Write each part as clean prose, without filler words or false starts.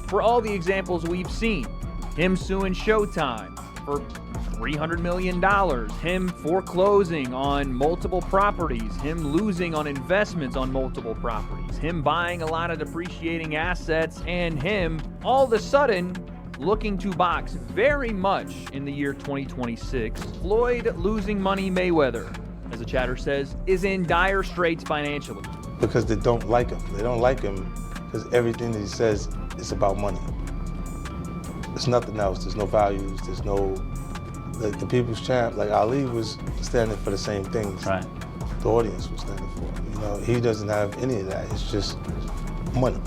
for all the examples we've seen. Him suing Showtime for $300 million, him foreclosing on multiple properties, him losing on investments on multiple properties, him buying a lot of depreciating assets, and him all of a sudden looking to box very much in the year 2026. Floyd losing Money Mayweather, as the chatter says, is in dire straits financially. Because they don't like him. They don't like him because everything that he says is about money. There's nothing else. There's no values. There's no, like the people's champ, like Ali was standing for the same things. Right. The audience was standing for. You know, he doesn't have any of that. It's just money.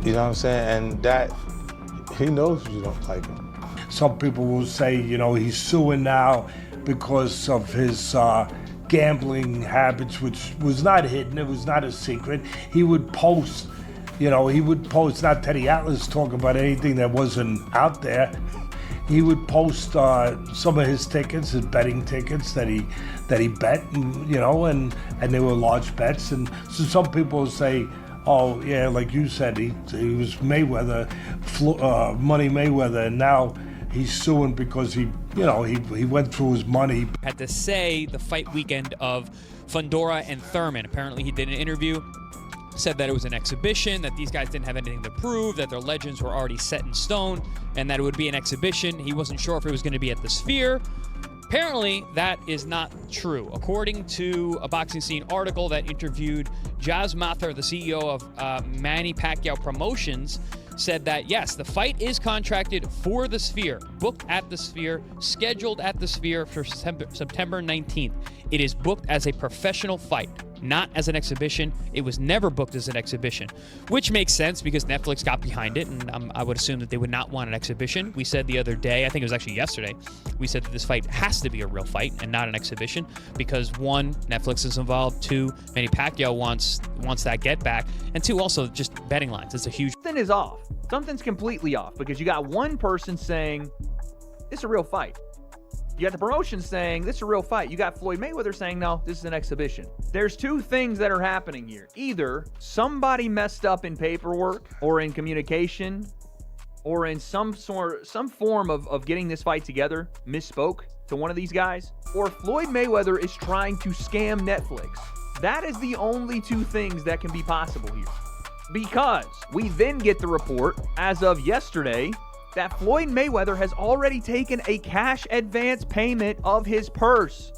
You know what I'm saying? And that, he knows you don't like him. Some people will say, you know, he's suing now because of his gambling habits, which was not hidden. It was not a secret. He would post, not Teddy Atlas talking about anything that wasn't out there. He would post some of his tickets, his betting tickets that he bet, and they were large bets. And so some people say, oh yeah, like you said, he was Mayweather, Money Mayweather, and now he's suing because he went through his money. Had to say the fight weekend of Fundora and Thurman. Apparently he did an interview, said that it was an exhibition, that these guys didn't have anything to prove, that their legends were already set in stone, and that it would be an exhibition. He wasn't sure if it was going to be at the Sphere. Apparently, that is not true. According to a Boxing Scene article that interviewed Jazz Mathur, the CEO of Manny Pacquiao Promotions, said that, yes, the fight is contracted for the Sphere, booked at the Sphere, scheduled at the Sphere for September 19th. It is booked as a professional fight, not as an exhibition. It was never booked as an exhibition, which makes sense because Netflix got behind it, and I would assume that they would not want an exhibition. We said the other day, I think it was actually yesterday, we said that this fight has to be a real fight and not an exhibition because, one, Netflix is involved, two, Manny Pacquiao wants that get back, and two, also just betting lines. It's a huge... Something is off. Something's completely off because you got one person saying, this is a real fight. You got the promotion saying, this is a real fight. You got Floyd Mayweather saying, no, this is an exhibition. There's two things that are happening here. Either somebody messed up in paperwork or in communication or in some form of getting this fight together, misspoke to one of these guys, or Floyd Mayweather is trying to scam Netflix. That is the only two things that can be possible here. Because we then get the report, as of yesterday, that Floyd Mayweather has already taken a cash advance payment of his purse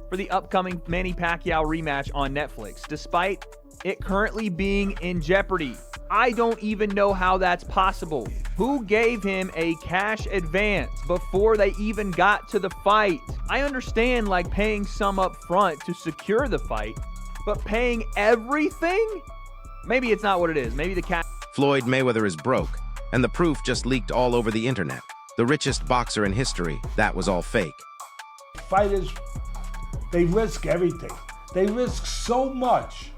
for the upcoming Manny Pacquiao rematch on Netflix, despite it currently being in jeopardy. I don't even know how that's possible. Who gave him a cash advance before they even got to the fight? I understand like paying some up front to secure the fight, but paying everything? Maybe it's not what it is. Maybe the cash... Floyd Mayweather is broke, and the proof just leaked all over the internet. The richest boxer in history, that was all fake. Fighters, they risk everything. They risk so much.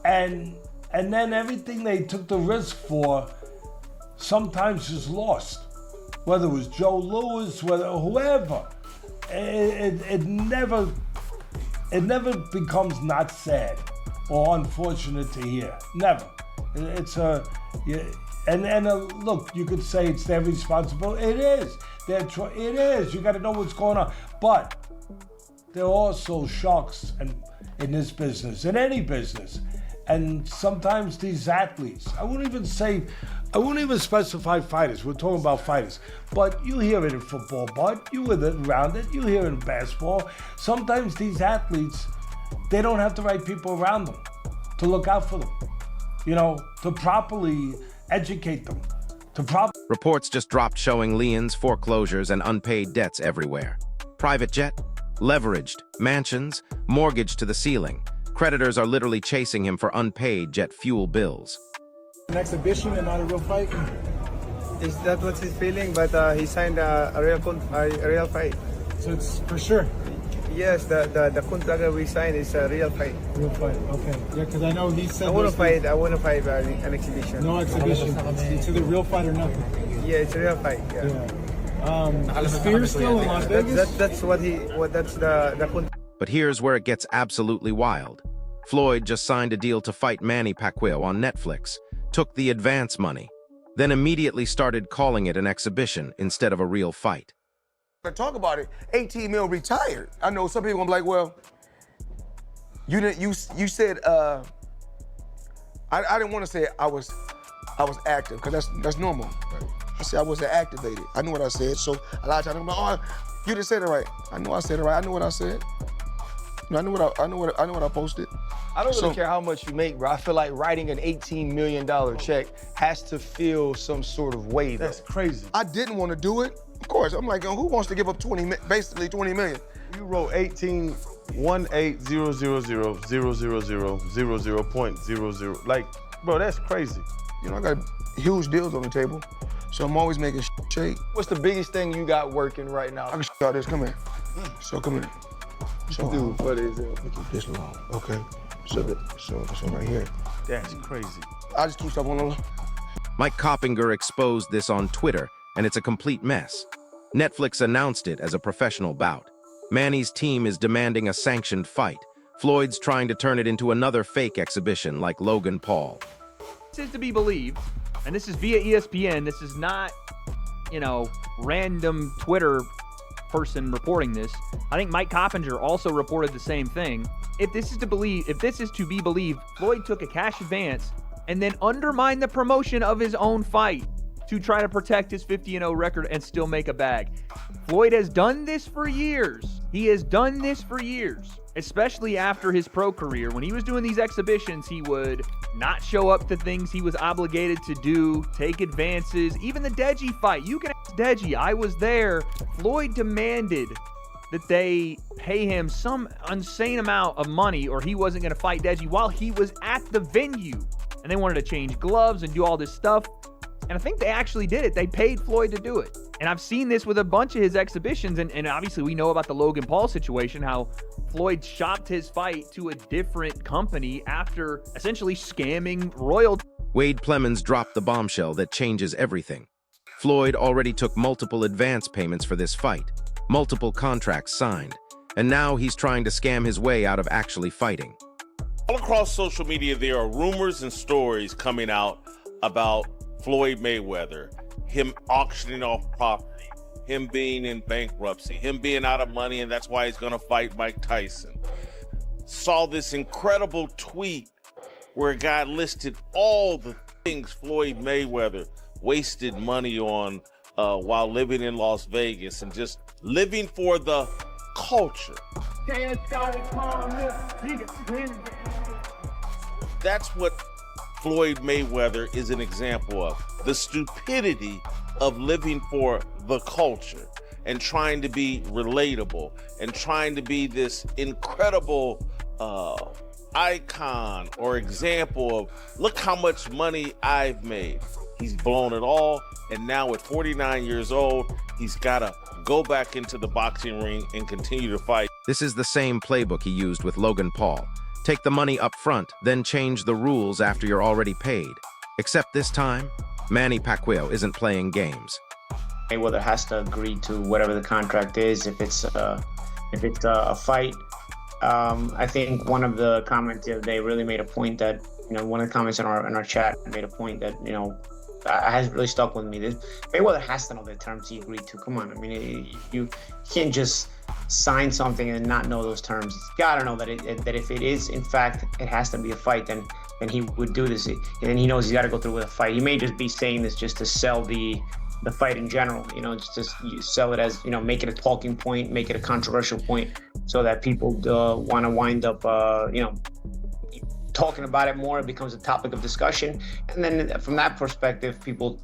And then everything they took the risk for sometimes is lost. Whether it was Joe Louis, whether whoever. It never becomes not sad or unfortunate to hear. Never. Look, you could say it's their responsibility. It is. It is. You got to know what's going on. But there are also sharks in this business, in any business. And sometimes these athletes, I wouldn't even specify fighters. We're talking about fighters. But you hear it in football, bud. You were around it. You hear it in basketball. Sometimes these athletes, they don't have the right people around them to look out for them, to properly educate them. Reports just dropped showing liens, foreclosures, and unpaid debts everywhere. Private jet, leveraged, mansions, mortgage to the ceiling. Creditors are literally chasing him for unpaid jet fuel bills. An exhibition and not a real fight? Is that what he's feeling? But he signed a real fight. So it's for sure? Yes, the contract that we signed is a real fight. Real fight, okay. Yeah, because I know he said... I want to fight an exhibition. No exhibition. It's either real fight or nothing. Yeah, it's a real fight, yeah. Is Fear still in Las Vegas? That's the contract. But here's where it gets absolutely wild. Floyd just signed a deal to fight Manny Pacquiao on Netflix, took the advance money, then immediately started calling it an exhibition instead of a real fight. I talk about it, 18 mil retired. I know some people gonna be like, well, you didn't. You said I didn't want to say I was active because that's normal. Right. I said I wasn't activated. I knew what I said. So a lot of times I'm like, oh, you didn't say it right. I know I said it right. I knew what I said. I knew what I posted. I don't really care how much you make, bro. I feel like writing an $18 million check has to feel some sort of way, though. That's crazy. I didn't want to do it. Of course, I'm like, who wants to give up basically 20 million? You wrote 18,180,000,000.00. Like, bro, that's crazy. You know, I got huge deals on the table, so I'm always making shake. What's the biggest thing you got working right now? I can show this. Come here. So come here. So Dude, what is it? Make it this long. Okay. So right here. That's crazy. I just keep stuff on the low. Mike Coppinger exposed this on Twitter, and it's a complete mess. Netflix announced it as a professional bout. Manny's team is demanding a sanctioned fight. Floyd's trying to turn it into another fake exhibition like Logan Paul. This is to be believed, and this is via ESPN. This is not, random Twitter person reporting this. I think Mike Coppinger also reported the same thing. If this is to be believed, Floyd took a cash advance and then undermined the promotion of his own fight to try to protect his 50-0 record and still make a bag. Floyd has done this for years. He has done this for years, especially after his pro career. When he was doing these exhibitions, he would not show up to things he was obligated to do, take advances. Even the Deji fight, you can ask Deji, I was there. Floyd demanded that they pay him some insane amount of money or he wasn't going to fight Deji while he was at the venue. And they wanted to change gloves and do all this stuff. And I think they actually did it. They paid Floyd to do it. And I've seen this with a bunch of his exhibitions. And obviously we know about the Logan Paul situation, how Floyd shopped his fight to a different company after essentially scamming royalty. Wade Plemons dropped the bombshell that changes everything. Floyd already took multiple advance payments for this fight, multiple contracts signed, and now he's trying to scam his way out of actually fighting. All across social media, there are rumors and stories coming out about Floyd Mayweather, him auctioning off property, him being in bankruptcy, him being out of money, and that's why he's gonna fight Mike Tyson. Saw this incredible tweet where a guy listed all the things Floyd Mayweather wasted money on while living in Las Vegas and just living for the culture. That's what Floyd Mayweather is an example of. The stupidity of living for the culture and trying to be relatable and trying to be this incredible icon or example of, look how much money I've made. He's blown it all, and now at 49 years old, he's got to go back into the boxing ring and continue to fight. This is the same playbook he used with Logan Paul. Take the money up front, then change the rules after you're already paid. Except this time, Manny Pacquiao isn't playing games. Mayweather has to agree to whatever the contract is. If it's a fight, I think one of the comments the other day really made a point that, one of the comments in our chat made a point that, has really stuck with me. Mayweather has to know the terms he agreed to. Come on, I mean, you can't just sign something and not know those terms. He's got to know that if it is, in fact, it has to be a fight, then he would do this. And he knows he's got to go through with a fight. He may just be saying this just to sell the fight in general, just to sell it as, make it a talking point, make it a controversial point so that people want to wind up, talking about it more. It becomes a topic of discussion, and then from that perspective, people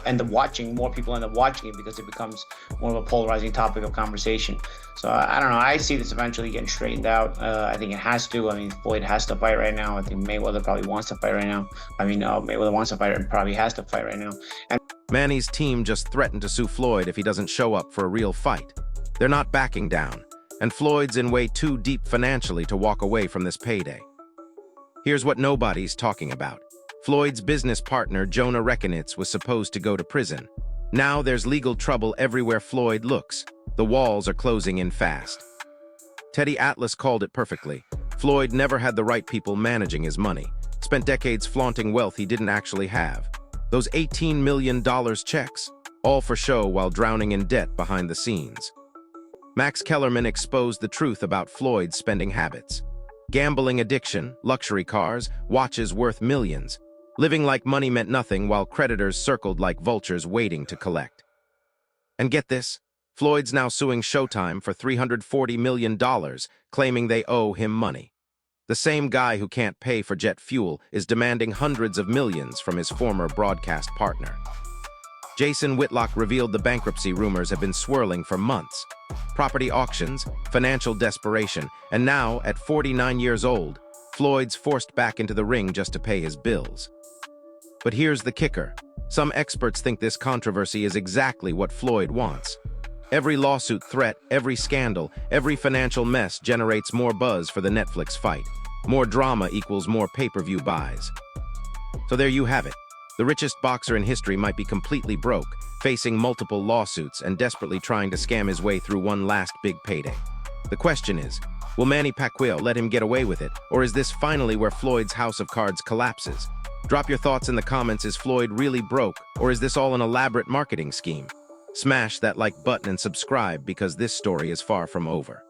end up watching. More people end up watching it because it becomes more of a polarizing topic of conversation. So I don't know. I see this eventually getting straightened out. I think it has to. I mean, Floyd has to fight right now. I think Mayweather probably wants to fight right now. I mean, Mayweather wants to fight and probably has to fight right now. And Manny's team just threatened to sue Floyd if he doesn't show up for a real fight. They're not backing down, and Floyd's in way too deep financially to walk away from this payday. Here's what nobody's talking about. Floyd's business partner, Jonah Reckonitz, was supposed to go to prison. Now there's legal trouble everywhere Floyd looks. The walls are closing in fast. Teddy Atlas called it perfectly. Floyd never had the right people managing his money. spent decades flaunting wealth he didn't actually have. Those $18 million checks, all for show while drowning in debt behind the scenes. Max Kellerman exposed the truth about Floyd's spending habits. Gambling addiction, luxury cars, watches worth millions. Living like money meant nothing while creditors circled like vultures waiting to collect. And get this, Floyd's now suing Showtime for $340 million, claiming they owe him money. The same guy who can't pay for jet fuel is demanding hundreds of millions from his former broadcast partner. Jason Whitlock revealed the bankruptcy rumors have been swirling for months. Property auctions, financial desperation, and now, at 49 years old, Floyd's forced back into the ring just to pay his bills. But here's the kicker. Some experts think this controversy is exactly what Floyd wants. Every lawsuit threat, every scandal, every financial mess generates more buzz for the Netflix fight. More drama equals more pay-per-view buys. So there you have it. The richest boxer in history might be completely broke, facing multiple lawsuits and desperately trying to scam his way through one last big payday. The question is, will Manny Pacquiao let him get away with it, or is this finally where Floyd's house of cards collapses? Drop your thoughts in the comments. Is Floyd really broke, or is this all an elaborate marketing scheme? Smash that like button and subscribe because this story is far from over.